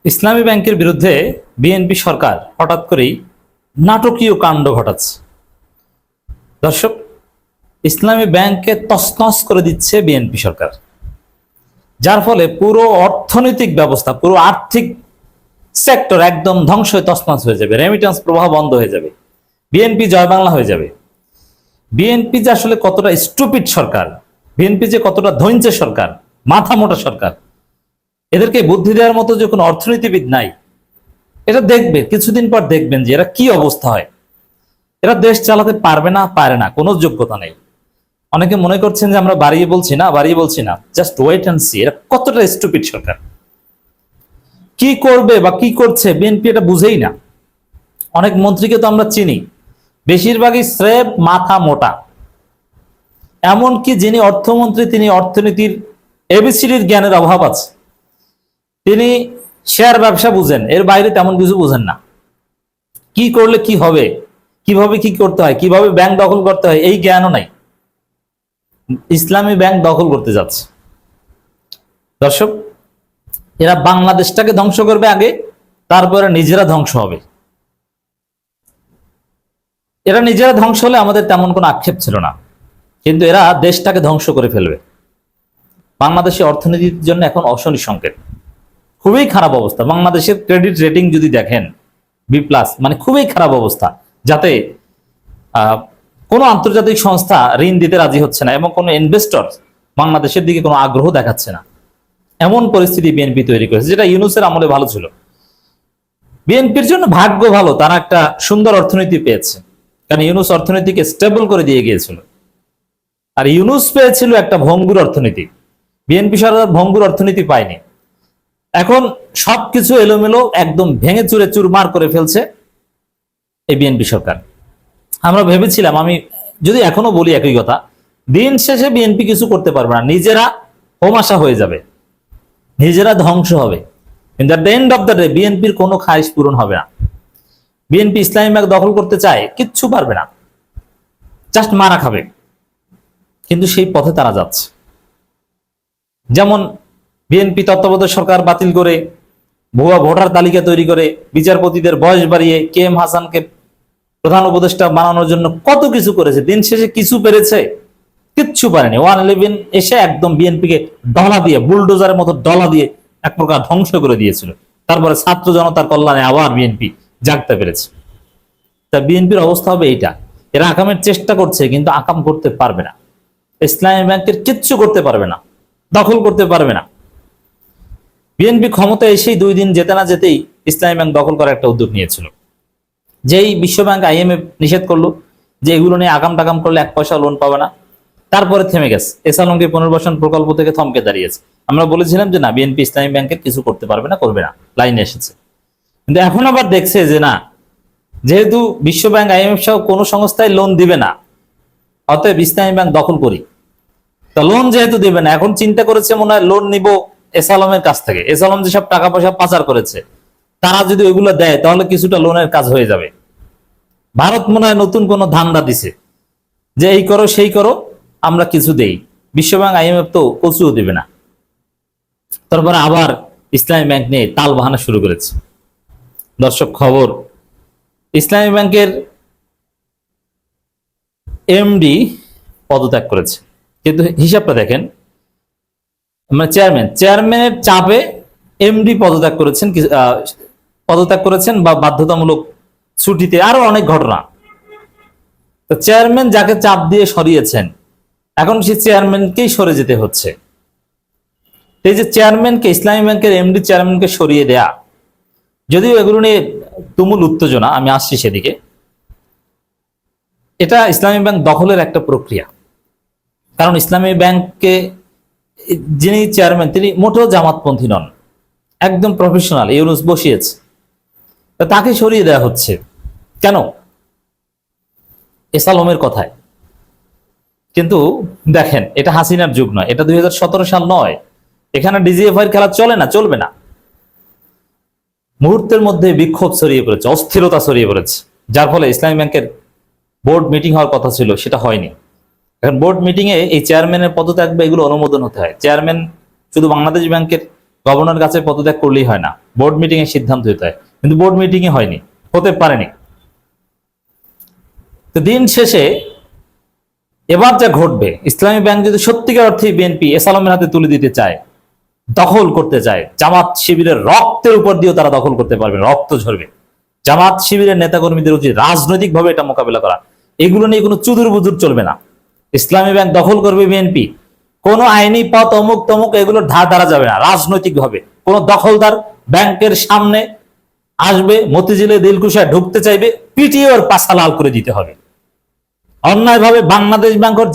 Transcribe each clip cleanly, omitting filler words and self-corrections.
ইসলামী ব্যাংকের বিরুদ্ধে বিএনপি সরকার হঠাৎ করেই নাটকীয় কাণ্ড ঘটাচ্ছে। দর্শক, ইসলামী ব্যাংককে তছনছ করে দিচ্ছে বিএনপি সরকার, যার ফলে পুরো অর্থনৈতিক ব্যবস্থা, পুরো আর্থিক সেক্টর একদম ধ্বংস হয়ে তছনছ হয়ে যাবে, রেমিটেন্স প্রবাহ বন্ধ হয়ে যাবে, বিএনপি জয় বাংলা হয়ে যাবে। বিএনপি যে আসলে কতটা স্টুপিড সরকার, বিএনপি যে কতটা ধৈর্যের সরকার, মাথা মোটা সরকার, এদেরকে বুদ্ধি দেওয়ার মতো যে কোনো অর্থনীতিবিদ নাই। এটা দেখবে, কিছুদিন পর দেখবেন যে এরা কি অবস্থা হয়। এরা দেশ চালাতে পারবে না, পারে না, কোনো যোগ্যতা নেই। অনেকে মনে করছেন যে আমরা বাড়িয়ে বলছি না, জাস্ট ওয়েট অ্যান্ড সি এরা কতটা স্টুপিড সরকার। কি করবে বা কি করছে বিএনপি এটা বুঝেই না। অনেক মন্ত্রীকে তো আমরা চিনি, বেশিরভাগই স্রেফ মাথা মোটা। এমনকি যিনি অর্থমন্ত্রী, তিনি অর্থনীতির এবিসিডির জ্ঞানের অভাব আছে। তিনি শেয়ার ব্যবসা বুঝেন, এর বাইরে তেমন কিছু বুঝেন না। কি করলে কি হবে, কিভাবে কি করতে হয়, কিভাবে ব্যাংক দখল করতে হয়, এই জ্ঞানও নাই। ইসলামী ব্যাংক দখল করতে যাচ্ছে। দর্শক, এরা বাংলাদেশটাকে ধ্বংস করবে আগে, তারপরে নিজেরা ধ্বংস হবে। এরা নিজেরা ধ্বংস হলে আমাদের তেমন কোনো আক্ষেপ ছিল না, কিন্তু এরা দেশটাকে ধ্বংস করে ফেলবে। বাংলাদেশের অর্থনীতির জন্য এখন অশনি সংকেত, খুবই খারাপ অবস্থা। বাংলাদেশের ক্রেডিট রেটিং যদি দেখেন বি প্লাস, মানে খুবই খারাপ অবস্থা, যাতে কোনো আন্তর্জাতিক সংস্থা ঋণ দিতে রাজি হচ্ছে না এবং কোনো ইনভেস্টর বাংলাদেশের দিকে কোনো আগ্রহ দেখাচ্ছে না। এমন পরিস্থিতি বিএনপি তৈরি করেছে, যেটা ইউনূসের আমলে ভালো ছিল। বিএনপির জন্য ভাগ্য ভালো, তারা একটা সুন্দর অর্থনীতি পেয়েছে, কারণ ইউনূস অর্থনীতিকে স্টেবল করে দিয়ে গিয়েছিল। আর ইউনূস পেয়েছিল একটা ভঙ্গুর অর্থনীতি। বিএনপি সরকার ভঙ্গুর অর্থনীতি পায়নি। এখন সবকিছু এলোমেলো, একদম ভেঙে চুরে চুরমার করে ফেলছে এই বিএনপি সরকার। আমরা ভেবেছিলাম, আমি যদি এখনো বলি একই কথা, দিন শেষে বিএনপি কিছু করতে পারবে না, নিজেরা হোমাশা হয়ে যাবে, নিজেরা ধ্বংস হবে। কিন্তু at the end of the day বিএনপির কোনো খায়েশ পূরণ হবে না। বিএনপি ইসলামী ব্যাংক দখল করতে চায়, কিচ্ছু পারবে না, জাস্ট মারা খাবে। কিন্তু সেই পথে তারা যাচ্ছে। যেমন বিএনপি তত্ত্বাবধায়ক সরকার বাতিল করে ভুয়া ভোটার তালিকা তৈরি করে বিচারপতিদের বয়স বাড়িয়ে কে এম হাসানকে প্রধান উপদেষ্টা বানানোর জন্য কত কিছু করেছে, দিন শেষে কিছু পেরেছে? কিচ্ছু পারেনি। 111 এসে একদম বিএনপিকে ডলা দিয়ে, বুলডোজারের মতো ডলা দিয়ে এক প্রকার ধ্বংস করে দিয়েছিল। তারপরে ছাত্র জনতার কল্যাণে আবার বিএনপি জাগতে পেরেছে। তা বিএনপির অবস্থা হবে এইটা। এরা আকামের চেষ্টা করছে, কিন্তু আকাম করতে পারবে না। ইসলামী ব্যাংকের কিচ্ছু করতে পারবে না, দখল করতে পারবে না। বিএনপি ক্ষমতায় এসেই 2 দিন যেতে না যেতেই ইসলামী ব্যাংক দখল করার একটা উদ্যোগ নিয়েছিল। যেই বিশ্ব ব্যাংক IMF নিষেধ করলো যে এগুলো নিয়ে আগাম টাকাম করলে 1 পয়সা লোন পাবে না, তারপরে থেমে গেছে। এসালমকে পুনর্বাসন প্রকল্প থেকে থমকে দাঁড়িয়েছে। আমরা বলেছিলাম যে না, বিএনপি ইসলামী ব্যাংকের কিছু করতে পারবে না, করবে না, লাইনে এসেছে। কিন্তু এখন আবার দেখছে যে না, যেহেতু বিশ্ব ব্যাংক IMF সহ কোনো সংস্থায় লোন দিবে না, অতএব ইসলামী ব্যাংক দখল করি। তা লোন যেহেতু দিবে না, এখন চিন্তা করেছে মনে হয় লোন নিব এসালমের কাছ থেকে। এসালম যেসব টাকা পয়সা পাচার করেছে, তারা যদি ওইগুলো দেয় তাহলে কিছুটা লোনের কাজ হয়ে যাবে। ভারত মনে হয় নতুন কোনো ধান্দা দিছে যে এই করো সেই করো, আমরা কিছু দেই। বিশ্ব ব্যাংক IMF তো কচুও দিবে না। তারপরে আবার ইসলামী ব্যাংক নিয়ে তাল বাহানা শুরু করেছে। দর্শক, খবর, ইসলামী ব্যাংকের MD পদত্যাগ করেছে। কিন্তু হিসাবটা দেখেন, মানে চেয়ারম্যানের চাপে MD পদত্যাগ করেছেন বা বাধ্যতামূলক ছুটিতে, আরো অনেক ঘটনা। তো চেয়ারম্যান যাকে চাপ দিয়ে সরিয়েছেন, এখন সেই চেয়ারম্যানকেই সরে যেতে হচ্ছে। এই যে চেয়ারম্যানকে, ইসলামী ব্যাংকের MD চেয়ারম্যানকে সরিয়ে দেয়া, যদিও এগুলো নিয়ে তুমুল উত্তেজনা, আমি আসছি সেদিকে। এটা ইসলামী ব্যাংক দখলের একটা প্রক্রিয়া। কারণ ইসলামী ব্যাংককে যিনি চেয়ারম্যান, তিনি মোটেও জামাতপন্থী নন, একদম প্রফেশনাল, ইউনূস বসিয়েছে। তাকে সরিয়ে দেওয়া হচ্ছে কেন? এসালমের কথায়। কিন্তু দেখেন, এটা হাসিনার যুগ নয়, এটা 2017 সাল নয়। এখানে DGFI খেলা চলে না, চলবে না। মুহূর্তের মধ্যে বিক্ষোভ ছড়িয়ে পড়েছে, অস্থিরতা ছড়িয়ে পড়েছে, যার ফলে ইসলামী ব্যাংকের বোর্ড মিটিং হওয়ার কথা ছিল, সেটা হয়নি। এখন বোর্ড মিটিং এ এই চেয়ারম্যানের পদত্যাগ বা এগুলো অনুমোদন হতে হয়। চেয়ারম্যান শুধু বাংলাদেশ ব্যাংকের গভর্নর কাছে পদত্যাগ করলেই হয় না, বোর্ড মিটিং এ সিদ্ধান্ত হতে হয়, কিন্তু বোর্ড মিটিং এ হয়নি, হতে পারেনি। তো দিন শেষে এবার যা ঘটবে, ইসলামী ব্যাংক যদি সত্যিকার অর্থে বিএনপি এস আলমের হাতে তুলে দিতে চায়, দখল করতে চায়, জামাত শিবিরের রক্তের উপর দিয়েও তারা দখল করতে পারবে, রক্ত ঝরবে। জামাত শিবিরের নেতাকর্মীদের উচিত রাজনৈতিকভাবে এটা মোকাবিলা করা। এগুলো নিয়ে কোনো চুদুর বুদুর চলবে না। ইসলামী ব্যাংক দখল করবে বিএনপি, কোনো আইনি পথ অমুক তমুক এগুলোর ধার ধারা যাবে না। রাজনৈতিকভাবে কোন দখলদার ব্যাংকের সামনে আসবে, মতিঝিলে দিলকুশায় ঢুকতে চাইবে, পিটিয়ে ওর পাশা লাল করে দিতে হবে। অন্যায়ভাবে বাংলাদেশ ব্যাংক ওর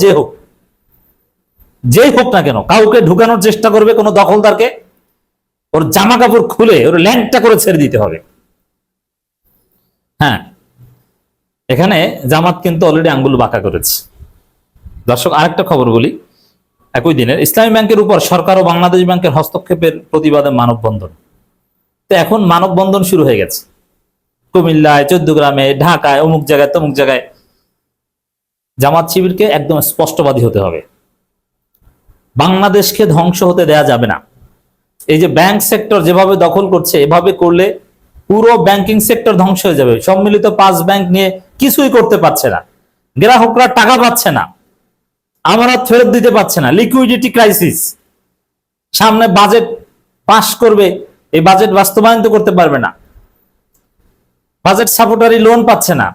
যেই হোক না কেন, কাউকে ঢুকানোর চেষ্টা করবে কোনো দখলদারকে, ওর জামা কাপড় খুলে ওর ল্যাংটা করে ছেড়ে দিতে হবে। হ্যাঁ, এখানে জামাত কিন্তু অলরেডি আঙ্গুল বাঁকা করেছে। দর্শক, আরেকটা খবর বলি। একই দিনের ইসলামী ব্যাংকের উপর সরকার ও বাংলাদেশ ব্যাংকের হস্তক্ষেপের প্রতিবাদে মানববন্ধন। তো এখন মানববন্ধন শুরু হয়ে গেছে কুমিল্লায়, চৌদ্দগ্রামে, ঢাকায়, অমুক জায়গায় তমুক জায়গায়। জামাত শিবিরকে একদম স্পষ্টবাদী হতে হবে, বাংলাদেশকে ধ্বংস হতে দেয়া যাবে না। এই যে ব্যাংক সেক্টর যেভাবে দখল করছে, এভাবে করলে পুরো ব্যাংকিং সেক্টর ধ্বংস হয়ে যাবে। সম্মিলিত 5 ব্যাংক নিয়ে কিছুই করতে পারছে না, গ্রাহকরা টাকা পাচ্ছে না, আমানত ফেরত দিতে পারছে না, লিকুইডিটি ক্রাইসিস। সামনে বাজেট পাস করবে, এই বাজেট বাস্তবায়ন তো করতে পারবে না, বাজেট সাপোর্টারি লোন পাচ্ছে না,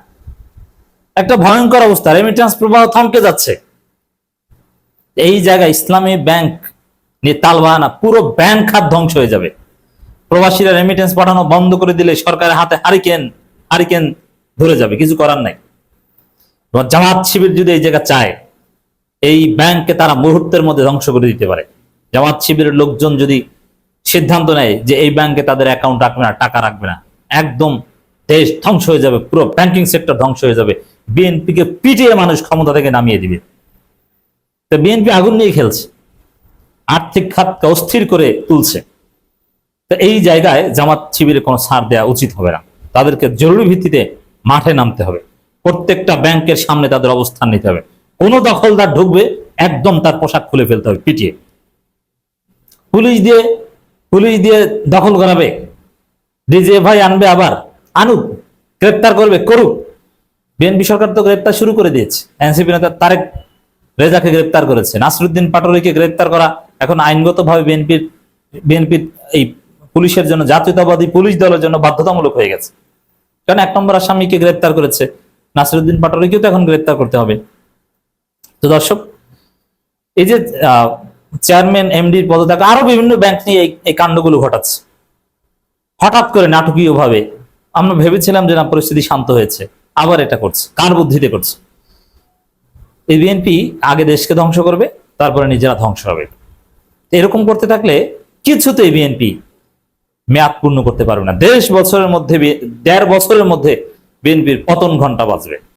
একটা ভয়ঙ্কর অবস্থা, রেমিটেন্স প্রবাহ থমকে যাচ্ছে। এই জায়গায় ইসলামী ব্যাংক নিয়ে তালবাহানা, পুরো ব্যাংক খাত ধ্বংস হয়ে যাবে। প্রবাসীরা রেমিটেন্স পাঠানো বন্ধ করে দিলে সরকারের হাতে হারিকেন ধরে যাবে, কিছু করার নাই। জামাত শিবির যদি এই জায়গা চায়, এই ব্যাংককে তারা মুহূর্তের মধ্যে ধ্বংস করে দিতে পারে। জামাত শিবিরের লোকজন যদি সিদ্ধান্ত নেয় যে এই ব্যাংকে তাদের অ্যাকাউন্ট রাখবে না, টাকা রাখবে না, একদম দেশ ধ্বংস হয়ে যাবে, পুরো ব্যাংকিং সেক্টর ধ্বংস হয়ে যাবে। বিএনপিকে পিটিয়ে মানুষ ক্ষমতা থেকে নামিয়ে দিবে। তো বিএনপি আগুন নিয়ে খেলছে, আর্থিক খাতকে অস্থির করে তুলছে। তো এই জায়গায় জামাত শিবিরের কোনো ছাড় দেওয়া উচিত হবে না, তাদেরকে জরুরি ভিত্তিতে মাঠে নামতে হবে, প্রত্যেকটা ব্যাংকের সামনে তাদের অবস্থান নিতে হবে। কোন দখলদার ঢুকবে, একদম তার পোশাক খুলে ফেলতে হবে, পিটিয়ে। পুলিশ দিয়ে দখল করাবে, ডিজিএফআই আনবে, আবার আনুক, গ্রেপ্তার করবে, করুক। বিএনপি সরকার তো গ্রেপ্তার শুরু করে দিয়েছে, এনসিপি নেতা তারেক রেজাকে গ্রেপ্তার করেছে, নাসিরউদ্দিন পাটোয়ারিকে গ্রেপ্তার করা এখন আইনগতভাবে বিএনপির এই পুলিশের জন্য, জাতীয়তাবাদী পুলিশ দলের জন্য বাধ্যতামূলক হয়ে গেছে। কারণ 1 নম্বর আসামিকে গ্রেপ্তার করেছে, নাসিরউদ্দিন পাটোয়ারিকেও তো এখন গ্রেপ্তার করতে হবে। তো দর্শক, এই যে চেয়ারম্যান, এমডির পদত্যাগ, আরো বিভিন্ন ব্যাংক নিয়ে এই কাণ্ডগুলো ঘটাচ্ছে হঠাৎ করে নাটকীয় ভাবে। আমরা ভেবেছিলাম যে না, পরিস্থিতি শান্ত হয়েছে, আবার এটা করছে, কার বুদ্ধিতে করছে? এই বিএনপি আগে দেশকে ধ্বংস করবে, তারপরে নিজেরা ধ্বংস হবে। এরকম করতে থাকলে কিছুতেই বিএনপি মেয়াদ পূর্ণ করতে পারবে না। 1.5 বছরের মধ্যে, 1.5 বছরের মধ্যে বিএনপির পতন ঘন্টা বাজবে।